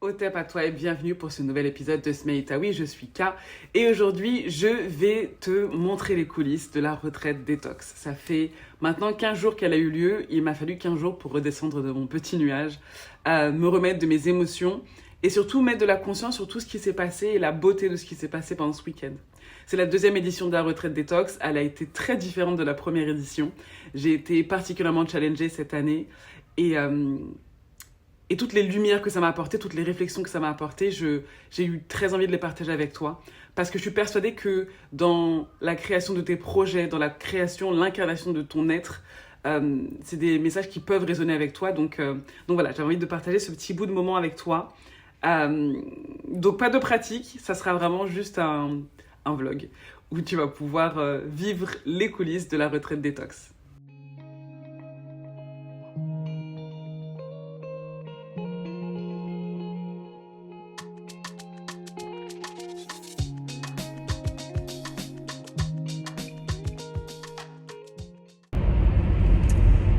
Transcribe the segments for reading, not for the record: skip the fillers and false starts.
Otep à toi et bienvenue pour ce nouvel épisode de Smeïtaoui, je suis K et aujourd'hui je vais te montrer les coulisses de la retraite détox. Ça fait maintenant 15 jours qu'elle a eu lieu, il m'a fallu 15 jours pour redescendre de mon petit nuage, me remettre de mes émotions et surtout mettre de la conscience sur tout ce qui s'est passé et la beauté de ce qui s'est passé pendant ce week-end. C'est la deuxième édition de la retraite détox, elle a été très différente de la première édition. J'ai été particulièrement challengée cette année et toutes les lumières que ça m'a apporté, toutes les réflexions que ça m'a apporté, j'ai eu très envie de les partager avec toi. Parce que je suis persuadée que dans la création de tes projets, dans la création, l'incarnation de ton être, c'est des messages qui peuvent résonner avec toi. Donc voilà, j'avais envie de partager ce petit bout de moment avec toi. Donc pas de pratique, ça sera vraiment juste un vlog où tu vas pouvoir vivre les coulisses de la retraite détox.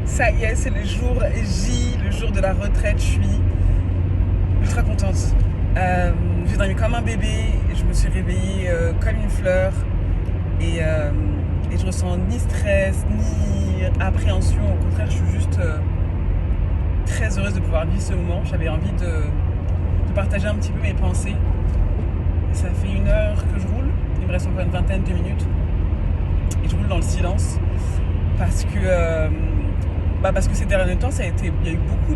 Ça y est, c'est le jour J, le jour de la retraite. Je suis ultra contente. J'ai dormi comme un bébé, je me suis réveillée comme une fleur et je ressens ni stress, ni appréhension. Au contraire, je suis juste très heureuse de pouvoir vivre ce moment. J'avais envie de partager un petit peu mes pensées. Ça fait 1 heure que je roule, il me reste encore une vingtaine de minutes et je roule dans le silence parce que ces derniers temps, il y a eu beaucoup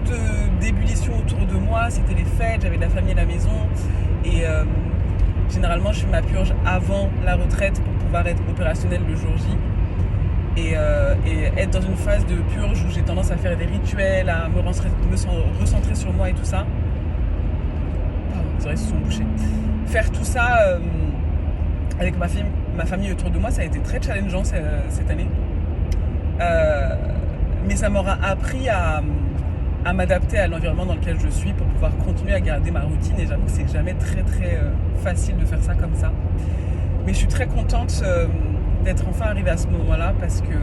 d'ébullition autour de moi. C'était les fêtes, j'avais de la famille à la maison. Et généralement, je fais ma purge avant la retraite pour pouvoir être opérationnelle le jour J. Et être dans une phase de purge où j'ai tendance à faire des rituels, à me recentrer sur moi et tout ça. Pardon, les oreilles se sont bouchées. Faire tout ça avec ma famille autour de moi, ça a été très challengeant cette année. Mais ça m'aura appris à m'adapter à l'environnement dans lequel je suis pour pouvoir continuer à garder ma routine. Et j'avoue que c'est jamais très facile de faire ça comme ça. Mais je suis très contente d'être enfin arrivée à ce moment-là parce que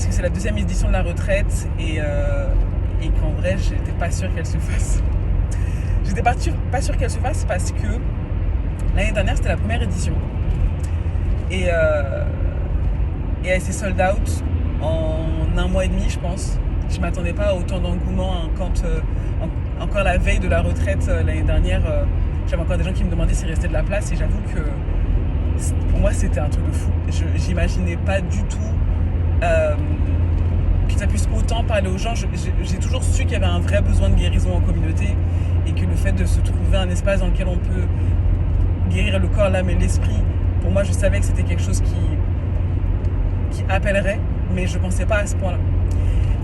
c'est la deuxième édition de la retraite et qu'en vrai, j'étais pas sûre qu'elle se fasse. J'étais pas sûre qu'elle se fasse parce que l'année dernière, c'était la première édition. Et elle s'est sold out en 1 mois et demi, je pense. Je m'attendais pas à autant d'engouement quand encore la veille de la retraite l'année dernière, j'avais encore des gens qui me demandaient s'il restait de la place et j'avoue que pour moi c'était un truc de fou. J'imaginais pas du tout que ça puisse autant parler aux gens. J'ai toujours su qu'il y avait un vrai besoin de guérison en communauté et que le fait de se trouver un espace dans lequel on peut guérir le corps, l'âme et l'esprit, pour moi je savais que c'était quelque chose qui appellerait, mais je pensais pas à ce point-là.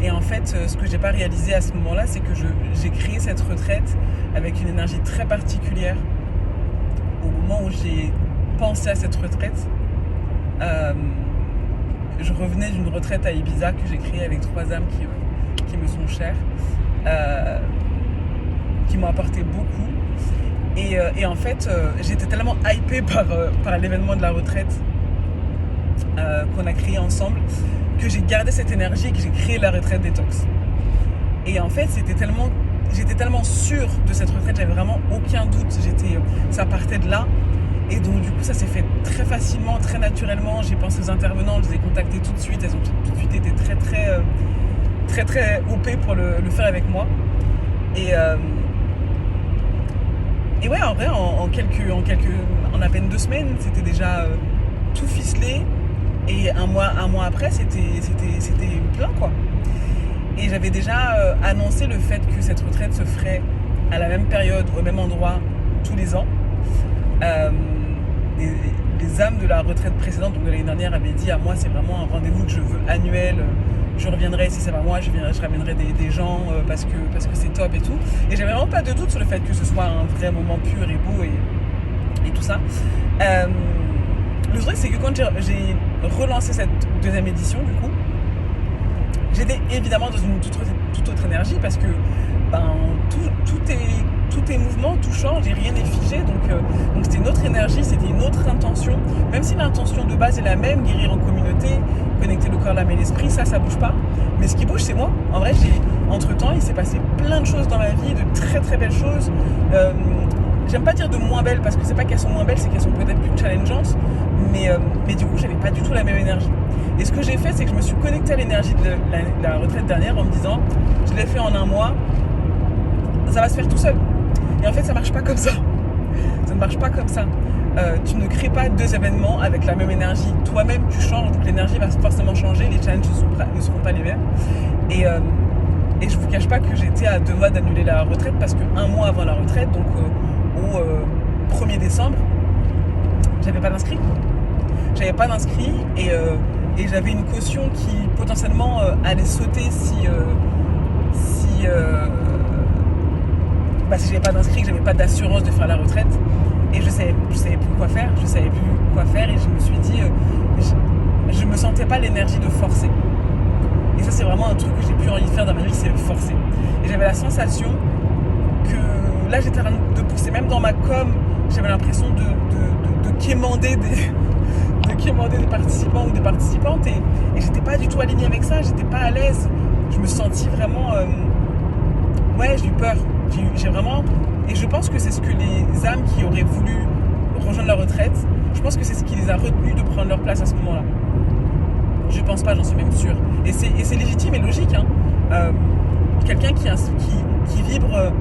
Et en fait, ce que j'ai pas réalisé à ce moment-là, c'est que j'ai créé cette retraite avec une énergie très particulière. Au moment où j'ai pensé à cette retraite, je revenais d'une retraite à Ibiza que j'ai créée avec 3 âmes qui me sont chères, qui m'ont apporté beaucoup. Et en fait, j'étais tellement hypée par l'événement de la retraite qu'on a créé ensemble, que j'ai gardé cette énergie et que j'ai créé la retraite détox. Et en fait, j'étais tellement sûre de cette retraite, j'avais vraiment aucun doute, ça partait de là. Et donc du coup, ça s'est fait très facilement, très naturellement. J'ai pensé aux intervenants, je les ai contactés tout de suite, elles ont tout de suite été très OP pour le faire avec moi. Et ouais, en vrai, en à peine 2 semaines, c'était déjà tout ficelé. Et un mois après, c'était plein, quoi. Et j'avais déjà annoncé le fait que cette retraite se ferait à la même période, au même endroit, tous les ans. Les âmes de la retraite précédente, donc de l'année dernière, avaient dit à moi, c'est vraiment un rendez-vous que je veux annuel. Je reviendrai, si c'est pas moi, je ramènerai des gens parce que c'est top et tout. Et j'avais vraiment pas de doute sur le fait que ce soit un vrai moment pur et beau et tout ça. Le truc, c'est que quand j'ai relancé cette deuxième édition, du coup, j'étais évidemment dans une toute autre énergie parce que tout est mouvement, tout change et rien n'est figé. Donc c'était une autre énergie, c'était une autre intention. Même si l'intention de base est la même, guérir en communauté, connecter le corps, l'âme et l'esprit, ça bouge pas. Mais ce qui bouge, c'est moi. En vrai, entre-temps, il s'est passé plein de choses dans ma vie, de très très belles choses. J'aime pas dire de moins belles parce que c'est pas qu'elles sont moins belles, c'est qu'elles sont peut-être plus challengeantes. Mais du coup, j'avais pas du tout la même énergie. Et ce que j'ai fait, c'est que je me suis connectée à l'énergie de la retraite dernière en me disant, je l'ai fait en un mois, ça va se faire tout seul. Et en fait, ça marche pas comme ça. Ça ne marche pas comme ça. Tu ne crées pas 2 événements avec la même énergie. Toi-même, tu changes, donc l'énergie va forcément changer, les challenges ne seront pas les mêmes. Et je vous cache pas que j'étais à 2 mois d'annuler la retraite parce qu'un mois avant la retraite, donc au 1er décembre, j'avais pas d'inscrit. J'avais pas d'inscrit et j'avais une caution qui potentiellement allait sauter si j'avais pas d'inscrit, que j'avais pas d'assurance de faire la retraite. Et je savais plus quoi faire, et je me suis dit, je me sentais pas l'énergie de forcer. Et ça, c'est vraiment un truc que j'ai plus envie de faire dans ma vie, c'est forcer. Et j'avais la sensation que là, j'étais en train de pousser, même dans ma com, j'avais l'impression de quémander des participants ou des participantes, et j'étais pas du tout alignée avec ça, j'étais pas à l'aise. Je me sentis vraiment, j'ai eu peur. J'ai vraiment, et je pense que c'est ce que les âmes qui auraient voulu rejoindre la retraite, je pense que c'est ce qui les a retenus de prendre leur place à ce moment-là. Je pense pas, j'en suis même sûre. Et c'est légitime et logique. Quelqu'un qui vibre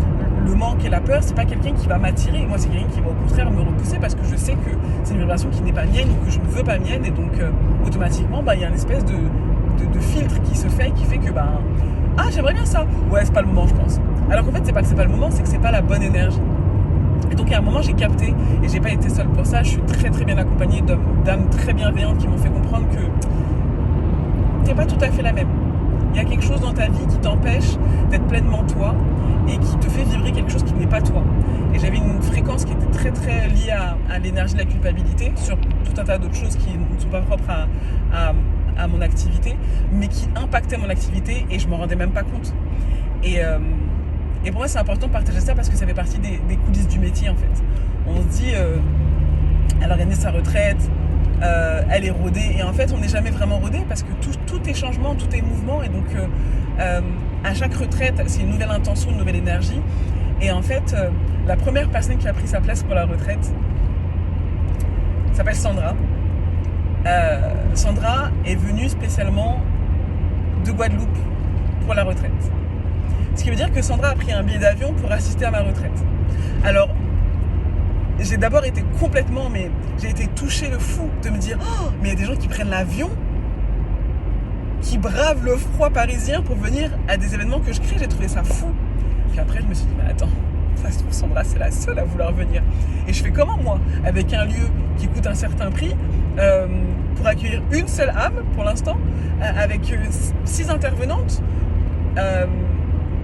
le manque et la peur, c'est pas quelqu'un qui va m'attirer. Moi, c'est quelqu'un qui va au contraire me repousser parce que je sais que c'est une vibration qui n'est pas mienne ou que je ne veux pas mienne. Et donc, automatiquement, il y a une espèce de filtre qui se fait, qui fait que, j'aimerais bien ça. Ouais, c'est pas le moment, je pense. Alors qu'en fait, c'est pas que c'est pas le moment, c'est que c'est pas la bonne énergie. Et donc, à un moment, j'ai capté, et j'ai pas été seule pour ça, je suis très très bien accompagnée d'âmes très bienveillantes qui m'ont fait comprendre que t'es pas tout à fait la même. Il y a quelque chose dans ta vie qui t'empêche d'être pleinement toi et qui te fait vibrer quelque chose qui n'est pas toi. Et j'avais une fréquence qui était très très liée à l'énergie de la culpabilité sur tout un tas d'autres choses qui ne sont pas propres à mon activité, mais qui impactaient mon activité et je m'en rendais même pas compte. Et pour moi, c'est important de partager ça parce que ça fait partie des coulisses du métier, en fait. On se dit, elle a gagné sa retraite, elle est rodée. Et en fait, on n'est jamais vraiment rodé parce que tout est changement, tout est mouvement. Et donc, à chaque retraite, c'est une nouvelle intention, une nouvelle énergie. Et en fait, la première personne qui a pris sa place pour la retraite s'appelle Sandra. Sandra est venue spécialement de Guadeloupe pour la retraite. Ce qui veut dire que Sandra a pris un billet d'avion pour assister à ma retraite. Alors, j'ai d'abord été complètement, j'ai été touchée de fou de me dire, mais il y a des gens qui prennent l'avion, qui bravent le froid parisien pour venir à des événements que je crée. J'ai trouvé ça fou. Puis après, je me suis dit, mais attends, ça se trouve, Sandra, c'est la seule à vouloir venir. Et je fais comment, moi, avec un lieu qui coûte un certain prix, pour accueillir une seule âme, pour l'instant, avec 6 intervenantes,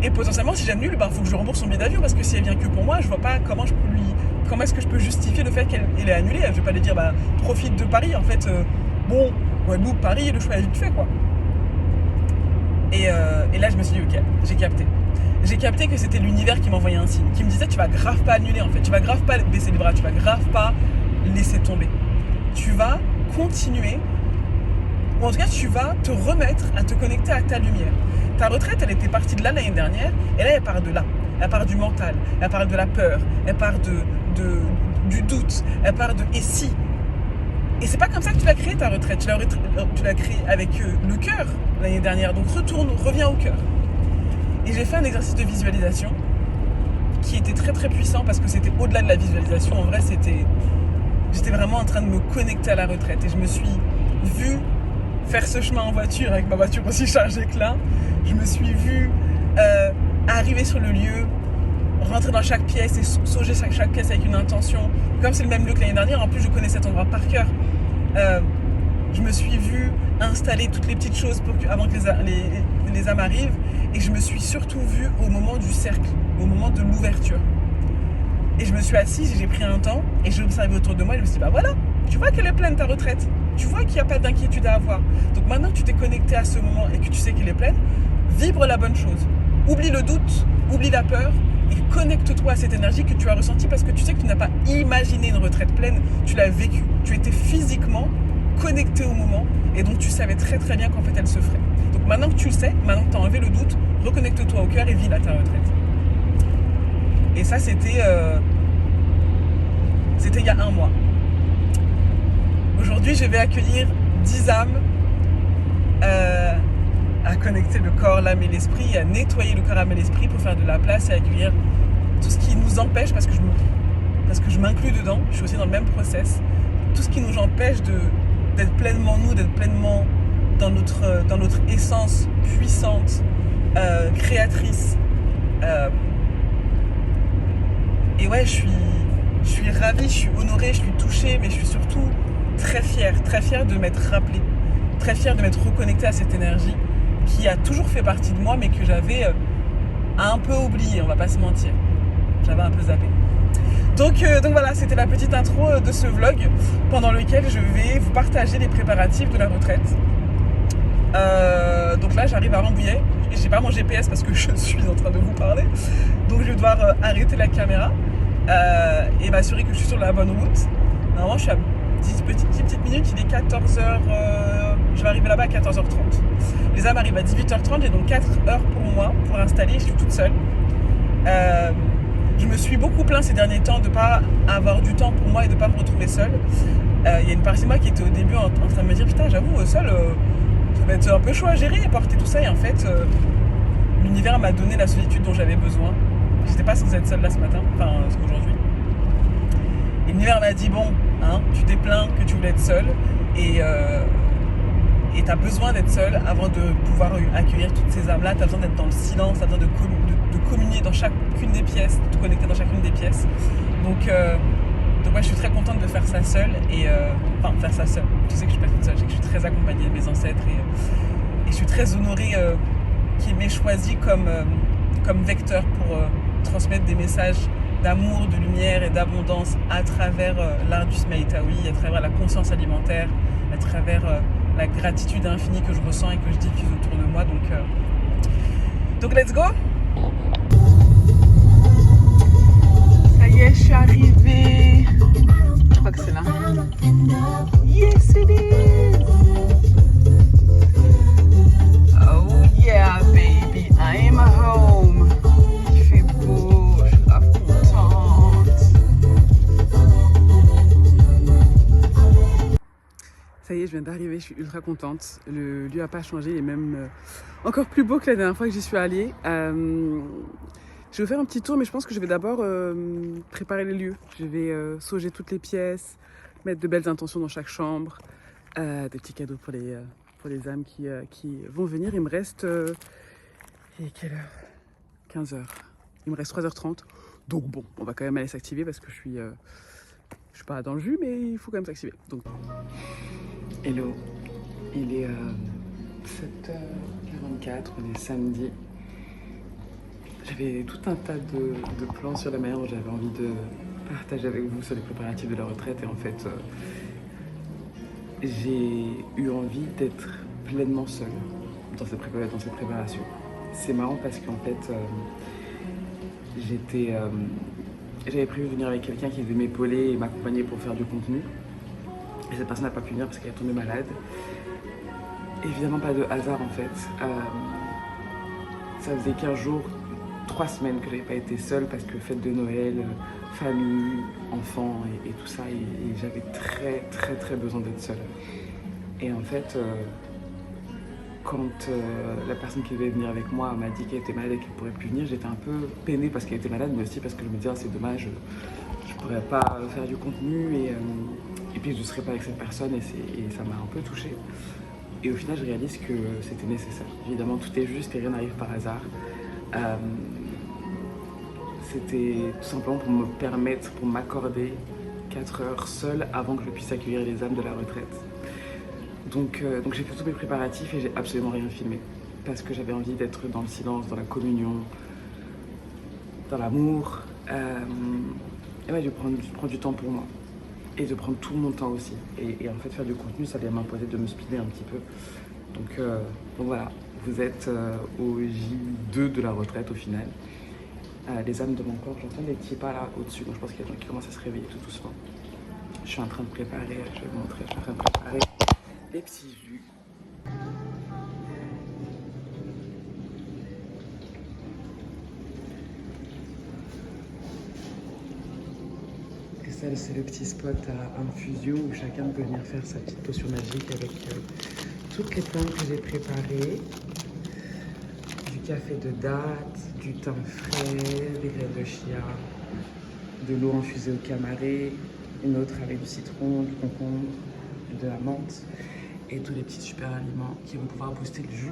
et potentiellement, si j'annule, faut que je rembourse son billet d'avion, parce que si elle vient que pour moi, je vois pas comment est-ce que je peux justifier le fait qu'elle est annulée. Je vais pas lui dire, profite de Paris, en fait, Guadeloupe, Paris, le choix est vite fait, quoi. Et là, je me suis dit, ok, j'ai capté. J'ai capté que c'était l'univers qui m'envoyait un signe, qui me disait, tu vas grave pas annuler, en fait, tu vas grave pas baisser les bras, tu vas grave pas laisser tomber. Tu vas continuer, ou en tout cas, tu vas te remettre à te connecter à ta lumière. Ta retraite, elle était partie de là l'année dernière, et là, elle part de là. Elle part du mental, elle part de la peur, elle part du doute, elle part de « et si ». Et c'est pas comme ça que tu l'as créé ta retraite, tu l'as créée avec le cœur l'année dernière. Donc reviens au cœur. Et j'ai fait un exercice de visualisation qui était très très puissant parce que c'était au-delà de la visualisation. En vrai, j'étais vraiment en train de me connecter à la retraite. Et je me suis vue faire ce chemin en voiture avec ma voiture aussi chargée que là. Je me suis vue arriver sur le lieu, rentrer dans chaque pièce et sauger chaque pièce avec une intention. Comme c'est le même lieu que l'année dernière, en plus je connais cet endroit par cœur. Je me suis vue installer toutes les petites choses avant que les âmes arrivent. Et je me suis surtout vue au moment du cercle, au moment de l'ouverture. Et je me suis assise et j'ai pris un temps et j'ai observé autour de moi et je me suis dit, voilà, tu vois qu'elle est pleine ta retraite. Tu vois qu'il n'y a pas d'inquiétude à avoir. Donc maintenant que tu t'es connecté à ce moment et que tu sais qu'elle est pleine, vibre la bonne chose. Oublie le doute, oublie la peur et connecte-toi à cette énergie que tu as ressentie parce que tu sais que tu n'as pas imaginé une retraite pleine, tu l'as vécue. Tu étais physiquement connecté au moment et donc tu savais très très bien qu'en fait elle se ferait. Donc maintenant que tu le sais, maintenant que tu as enlevé le doute, reconnecte-toi au cœur et vis là ta retraite. Et ça, c'était il y a 1 mois. Aujourd'hui, je vais accueillir 10 âmes à connecter le corps, l'âme et l'esprit, à nettoyer le corps, l'âme et l'esprit pour faire de la place et accueillir tout ce qui nous empêche, parce que je m'inclus dedans, je suis aussi dans le même process, tout ce qui nous empêche d'être pleinement nous, d'être pleinement dans notre essence puissante, créatrice. Et ouais, je suis ravie, je suis honorée, je suis touchée, mais je suis surtout très fière de m'être rappelée, très fière de m'être reconnectée à cette énergie qui a toujours fait partie de moi, mais que j'avais un peu oubliée, on va pas se mentir. J'avais un peu zappé. Donc voilà, c'était la petite intro de ce vlog pendant lequel je vais vous partager les préparatifs de la retraite. Donc là, j'arrive à Rambouillet. J'ai pas mon GPS parce que je suis en train de vous parler. Donc je vais devoir arrêter la caméra et m'assurer que je suis sur la bonne route. Normalement, je suis à 10 petites minutes. Il est 14h. Je vais arriver là-bas à 14h30. Les âmes arrivent à 18h30. J'ai donc 4 heures pour moi pour installer. Je suis toute seule. Je me suis beaucoup plaint ces derniers temps de ne pas avoir du temps pour moi et de ne pas me retrouver seule. Il y a une partie de moi qui était au début en train de me dire putain, j'avoue, seule, ça va être un peu chaud à gérer et porter tout ça. Et en fait, l'univers m'a donné la solitude dont j'avais besoin. J'étais pas censée être seule là ce matin, enfin aujourd'hui. Et l'univers m'a dit bon, hein, tu t'es plaint que tu voulais être seule et tu as besoin d'être seule avant de pouvoir accueillir toutes ces âmes-là. Tu as besoin d'être dans le silence, tu as besoin de communier dans chacune des pièces, de te connecter dans chacune des pièces. Donc ouais, je suis très contente de faire ça seule. Enfin, faire ça seule. Tu sais que je suis pas toute seule, je sais que je suis très accompagnée de mes ancêtres et je suis très honorée qu'ils m'aient choisi comme vecteur pour transmettre des messages d'amour, de lumière et d'abondance à travers l'art du Smaïtaoui, à travers la conscience alimentaire, à travers la gratitude infinie que je ressens et que je diffuse autour de moi. Donc let's go! Ça y est, je suis arrivée. Je crois que c'est là. Yes, it is! Oh yeah, baby, I'm home. Il fait beau, je suis grave contente. Ça y est, je viens d'arriver, je suis ultra contente. Le lieu n'a pas changé, il est même encore plus beau que la dernière fois que j'y suis allée. Je vais faire un petit tour, mais je pense que je vais d'abord préparer les lieux. Je vais sauger toutes les pièces, mettre de belles intentions dans chaque chambre, des petits cadeaux pour les âmes qui vont venir. Il me reste... il est quelle heure? 15h. Il me reste 3h30. Donc bon, on va quand même aller s'activer parce que je suis pas dans le jus, mais il faut quand même s'activer. Donc... Hello, il est 7h44, on est samedi. J'avais tout un tas de plans sur la manière dont j'avais envie de partager avec vous sur les préparatifs de la retraite. Et en fait, j'ai eu envie d'être pleinement seule dans cette préparation. C'est marrant parce qu'en fait, j'avais prévu de venir avec quelqu'un qui devait m'épauler et m'accompagner pour faire du contenu. Et cette personne n'a pas pu venir parce qu'elle est tombée malade. Évidemment pas de hasard en fait. Ça faisait 15 jours, 3 semaines que j'avais pas été seule parce que fête de Noël, famille, enfants et tout ça. Et j'avais très besoin d'être seule. Et en fait, quand la personne qui devait venir avec moi m'a dit qu'elle était malade et qu'elle pourrait plus venir, j'étais un peu peinée parce qu'elle était malade, mais aussi parce que je me disais c'est dommage, je pourrais pas faire du contenu et puis je ne serais pas avec cette personne et ça m'a un peu touchée. Et au final, je réalise que c'était nécessaire. Évidemment, tout est juste et rien n'arrive par hasard. C'était tout simplement pour me permettre, pour m'accorder 4 heures seule avant que je puisse accueillir les âmes de la retraite. Donc j'ai fait tous mes préparatifs et j'ai absolument rien filmé. Parce que j'avais envie d'être dans le silence, dans la communion, dans l'amour. Et ouais, je prends du temps pour moi. Et de prendre tout mon temps aussi. Et en fait, faire du contenu, ça vient m'imposer de me speeder un petit peu. Donc voilà, vous êtes au J2 de la retraite au final. Les âmes de mon corps, j'entends des petits pas là au-dessus. Donc je pense qu'il y a des gens qui commencent à se réveiller tout doucement. Je suis en train de préparer, je vais vous montrer, je suis en train de préparer les petits jus. salle, c'est le petit spot à infusion où chacun peut venir faire sa petite potion magique avec toutes les plantes que j'ai préparées. Du café de date, du thym frais, des graines de chia, de l'eau infusée au camaré, une autre avec du citron, du concombre, de la menthe et tous les petits super aliments qui vont pouvoir booster le jus.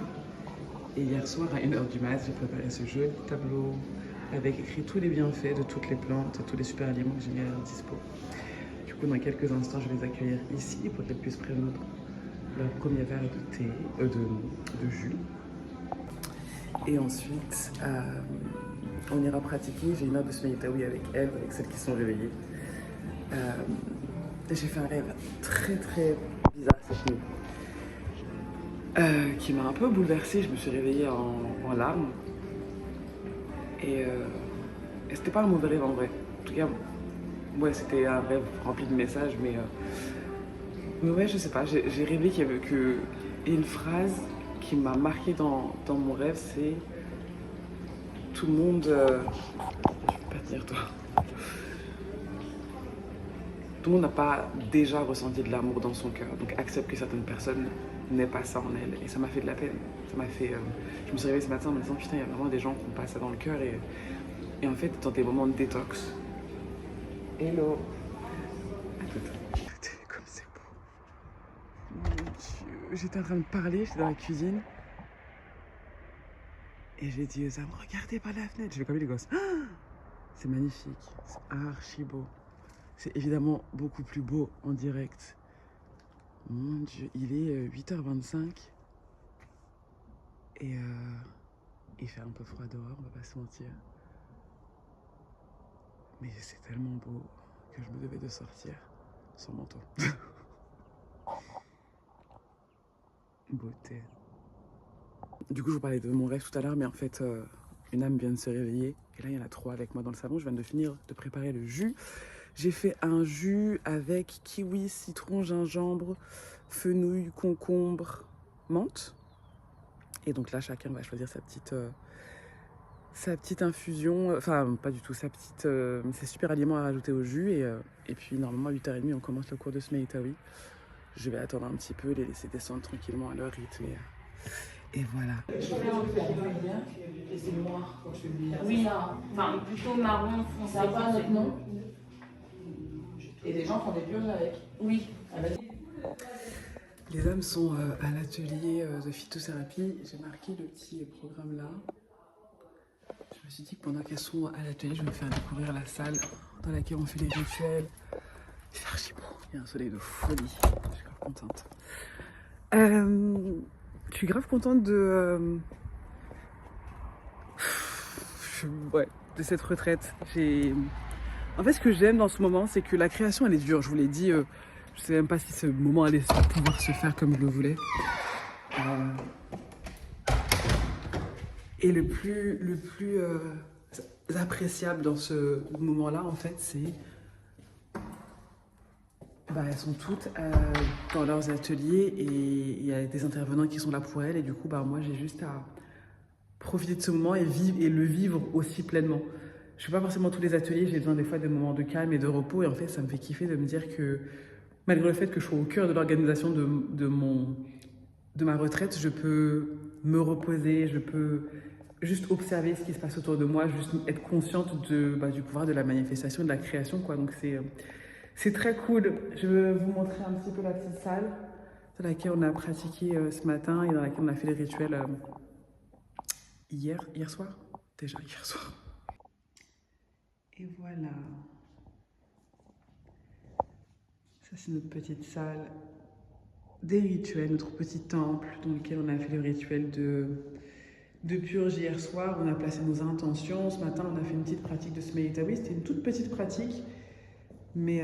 Et hier soir à 1h du mat, j'ai préparé ce joli tableau avec écrit tous les bienfaits de toutes les plantes et tous les super aliments que j'ai mis à leur dispo. Du coup, dans quelques instants, je vais les accueillir ici pour qu'elles puissent prendre leur premier verre de thé, de jus. Et ensuite, on ira pratiquer. J'ai une heure de Smeïtaoui avec elles, avec celles qui sont réveillées. J'ai fait un rêve très très bizarre cette nuit, qui m'a un peu bouleversée. Je me suis réveillée en larmes. Et c'était pas un mauvais rêve en vrai. En tout cas, ouais, c'était un rêve rempli de messages, mais ouais, je sais pas. J'ai rêvé qu'il y avait une phrase qui m'a marquée dans mon rêve, c'est tout le monde. Je peux pas te dire toi. Tout le monde n'a pas déjà ressenti de l'amour dans son cœur, donc accepte que certaines personnes n'aient pas ça en elles. Et ça m'a fait de la peine. Ça m'a fait. Je me suis réveillée ce matin en me disant putain, il y a vraiment des gens qui ont pas ça dans le cœur et en fait, dans tes moments de détox. Hello. Comme c'est beau. Mon Dieu. J'étais en train de parler, j'étais dans la cuisine. Et j'ai dit aux âmes, regardez par la fenêtre. Je vais comme les gosses. Ah, c'est magnifique. C'est archi beau. C'est évidemment beaucoup plus beau en direct. Mon Dieu, il est 8h25. Et il fait un peu froid dehors, on va pas se mentir. Mais c'est tellement beau que je me devais de sortir sans manteau. Beauté. Du coup, je vous parlais de mon rêve tout à l'heure, mais en fait, une âme vient de se réveiller. Et là, il y en a 3 avec moi dans le salon. Je viens de finir de préparer le jus. J'ai fait un jus avec kiwi, citron, gingembre, fenouil, concombre, menthe. Et donc là, chacun va choisir sa petite infusion. Enfin, pas du tout, ses super aliments à rajouter au jus. Et puis, normalement, à 8h30, on commence le cours de Smeïtaoui. Je vais attendre un petit peu, les laisser descendre tranquillement à leur rythme. Et voilà. Et c'est noir quand je fais le billard. Oui, non. Enfin, plutôt marron foncé. Ça n'a pas notre nom. Et les gens font des purges avec. Oui. Les âmes sont à l'atelier de phytothérapie. J'ai marqué le petit programme là. Je me suis dit que pendant qu'elles sont à l'atelier, je vais me faire découvrir la salle dans laquelle on fait les rituels. Il fait archi beau. Il y a un soleil de folie. Je suis grave contente. Je suis grave contente de cette retraite. En fait, ce que j'aime dans ce moment, c'est que la création, elle est dure. Je vous l'ai dit, je sais même pas si ce moment allait pouvoir se faire comme je le voulais. Et le plus appréciable dans ce moment-là, en fait, c'est... elles sont toutes dans leurs ateliers et il y a des intervenants qui sont là pour elles. Et du coup, moi, j'ai juste à profiter de ce moment et le vivre aussi pleinement. Je ne fais pas forcément tous les ateliers, j'ai besoin des fois de moments de calme et de repos. Et en fait, ça me fait kiffer de me dire que malgré le fait que je sois au cœur de l'organisation de ma retraite, je peux me je peux juste observer ce qui se passe autour de moi, juste être consciente du pouvoir de la manifestation, de la création, quoi. Donc c'est très cool. Je vais vous montrer un petit peu la petite salle dans laquelle on a pratiqué ce matin et dans laquelle on a fait les rituels hier soir. Déjà hier soir. Et voilà. Ça, c'est notre petite salle des rituels, notre petit temple dans lequel on a fait le rituel de purge hier soir. On a placé nos intentions. Ce matin, on a fait une petite pratique de Smeïtaoui. C'était une toute petite pratique. Mais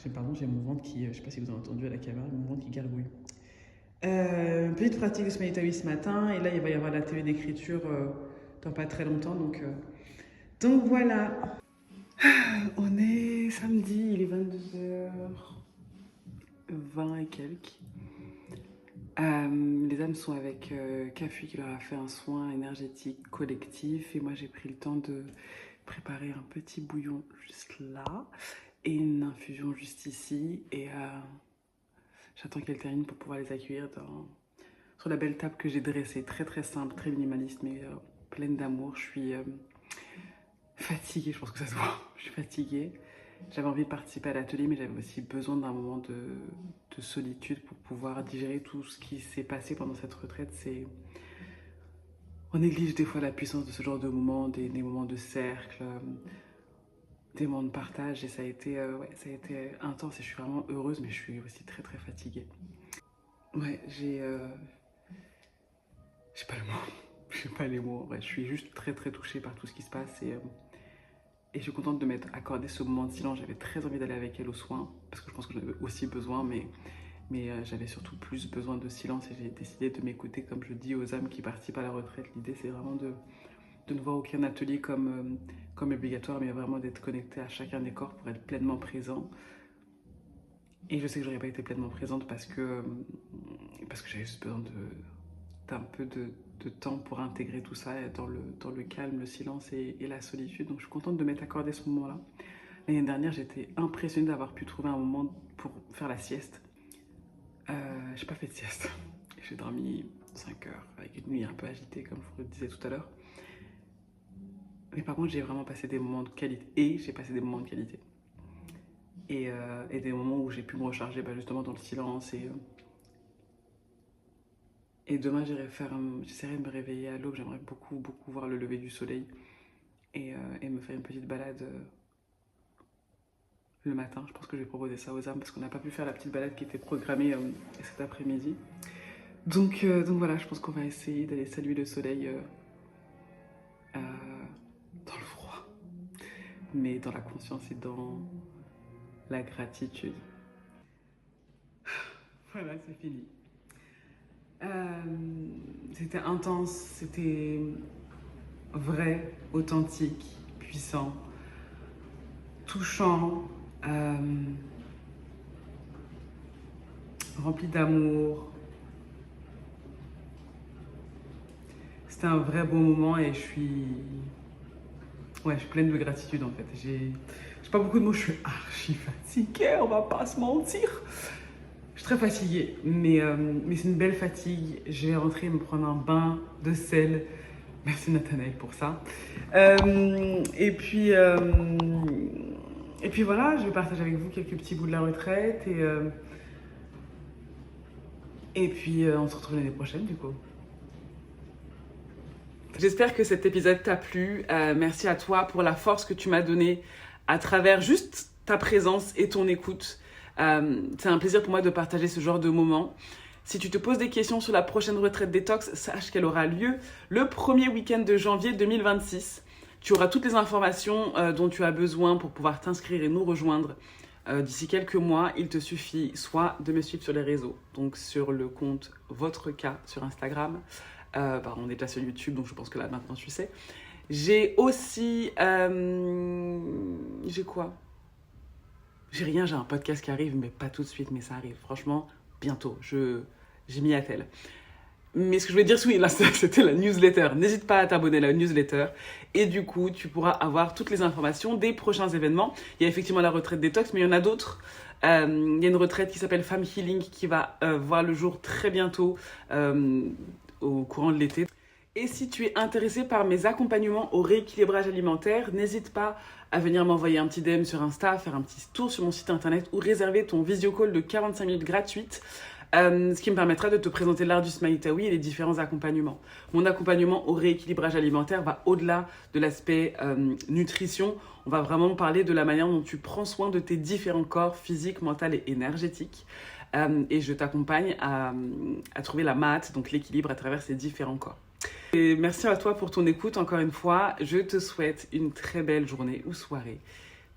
j'ai mon ventre qui, je sais pas si vous avez entendu à la caméra, mon ventre qui gargouille. Petite pratique de Smeïtaoui ce matin, et là il va y avoir l'atelier d'écriture dans pas très longtemps, donc voilà. On est samedi, il est 22h20 et quelques. Les âmes sont avec Cafu qui leur a fait un soin énergétique collectif, et moi j'ai pris le temps de préparé un petit bouillon juste là et une infusion juste ici. Et j'attends qu'elle termine pour pouvoir les accueillir sur la belle table que j'ai dressée. Très très simple, très minimaliste, mais pleine d'amour. Je suis fatiguée, je pense que ça se voit. Je suis fatiguée. J'avais envie de participer à l'atelier, mais j'avais aussi besoin d'un moment de solitude pour pouvoir digérer tout ce qui s'est passé pendant cette retraite. On néglige des fois la puissance de ce genre de moments, des moments de cercle, des moments de partage. Et ça a été intense et je suis vraiment heureuse, mais je suis aussi très très fatiguée. Ouais, j'ai pas le mot. J'ai pas les mots. Ouais, je suis juste très très touchée par tout ce qui se passe et je suis contente de m'être accordé ce moment de silence. J'avais très envie d'aller avec elle aux soins parce que je pense que j'en avais aussi besoin, mais j'avais surtout plus besoin de silence et j'ai décidé de m'écouter. Comme je dis aux âmes qui participent à la retraite, l'idée c'est vraiment de ne voir aucun atelier comme obligatoire, mais vraiment d'être connecté à chacun des corps pour être pleinement présent. Et je sais que j'aurais pas été pleinement présente parce que j'avais juste besoin d'un peu de temps pour intégrer tout ça dans le calme, le silence et la solitude. Donc je suis contente de m'être accordé ce moment-là. L'année dernière, j'étais impressionnée d'avoir pu trouver un moment pour faire la sieste. J'ai pas fait de sieste. J'ai dormi 5 heures avec une nuit un peu agitée, comme je vous le disais tout à l'heure. Mais par contre, j'ai vraiment passé des moments de qualité. Et j'ai passé des moments de qualité. Et des moments où j'ai pu me recharger justement dans le silence. Et demain, j'essaierai de me réveiller à l'aube. J'aimerais beaucoup, beaucoup voir le lever du soleil et me faire une petite balade le matin. Je pense que je vais proposer ça aux âmes parce qu'on n'a pas pu faire la petite balade qui était programmée cet après-midi. Donc voilà, je pense qu'on va essayer d'aller saluer le soleil dans le froid, mais dans la conscience et dans la gratitude. Voilà, c'est fini. C'était intense, c'était vrai, authentique, puissant, touchant, rempli d'amour. C'était un vrai beau moment et je suis pleine de gratitude en fait. J'ai pas beaucoup de mots, je suis archi fatiguée, on va pas se mentir. Je suis très fatiguée, mais c'est une belle fatigue. Je vais rentrer me prendre un bain de sel. Merci Nathanaël pour ça. Et puis voilà, je vais partager avec vous quelques petits bouts de la retraite. Et puis on se retrouve l'année prochaine du coup. J'espère que cet épisode t'a plu. Merci à toi pour la force que tu m'as donnée à travers juste ta présence et ton écoute. C'est un plaisir pour moi de partager ce genre de moments. Si tu te poses des questions sur la prochaine retraite détox, sache qu'elle aura lieu le premier week-end de janvier 2026. Tu auras toutes les informations dont tu as besoin pour pouvoir t'inscrire et nous rejoindre d'ici quelques mois. Il te suffit soit de me suivre sur les réseaux, donc sur le compte Votre Cas sur Instagram. On est déjà sur YouTube, donc je pense que là maintenant tu sais. J'ai aussi... j'ai quoi ? J'ai rien, j'ai un podcast qui arrive, mais pas tout de suite, mais ça arrive. Franchement, bientôt, j'ai mis à tel. Mais ce que je voulais dire, oui, là, c'était la newsletter. N'hésite pas à t'abonner à la newsletter. Et du coup, tu pourras avoir toutes les informations des prochains événements. Il y a effectivement la retraite détox, mais il y en a d'autres. Il y a une retraite qui s'appelle Femme Healing qui va voir le jour très bientôt au courant de l'été. Et si tu es intéressé par mes accompagnements au rééquilibrage alimentaire, n'hésite pas à venir m'envoyer un petit DM sur Insta, faire un petit tour sur mon site internet ou réserver ton visio call de 45 minutes gratuite, ce qui me permettra de te présenter l'art du Smile Taoui et les différents accompagnements. Mon accompagnement au rééquilibrage alimentaire va au-delà de l'aspect nutrition. On va vraiment parler de la manière dont tu prends soin de tes différents corps physiques, mental et énergétiques. Et je t'accompagne à trouver la mat, donc l'équilibre à travers ces différents corps. Et merci à toi pour ton écoute. Encore une fois, je te souhaite une très belle journée ou soirée.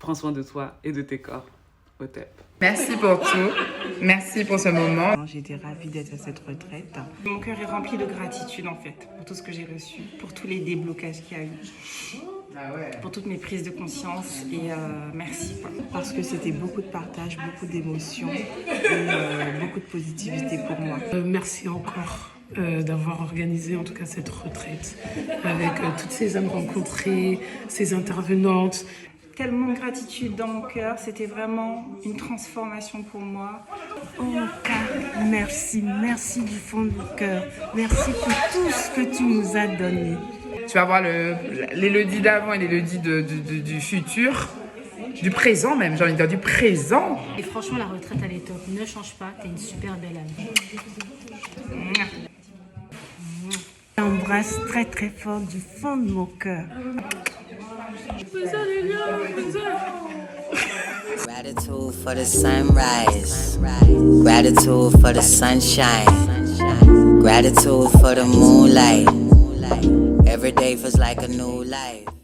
Prends soin de toi et de tes corps. Au top. Merci pour tout. Merci pour ce moment. J'ai été ravie d'être à cette retraite. Mon cœur est rempli de gratitude en fait pour tout ce que j'ai reçu, pour tous les déblocages qu'il y a eu, pour toutes mes prises de conscience et merci. Parce que c'était beaucoup de partage, beaucoup d'émotions et beaucoup de positivité pour moi. Merci encore. d'avoir organisé en tout cas cette retraite avec toutes ces âmes rencontrées, ces intervenantes. Tellement de gratitude dans mon cœur, c'était vraiment une transformation pour moi. Oh Car, merci, merci du fond du cœur. Merci pour tout ce que tu nous as donné. Tu vas voir l'Élodie d'avant et l'Élodie du futur, du présent même, j'ai envie de dire du présent. Et franchement, la retraite, elle est top. Ne change pas, t'es une super belle amie. J'embrasse très très fort du fond de mon cœur. Gratitude for the sunrise, gratitude for the sunshine, gratitude for the moonlight. Every day feels like a new life.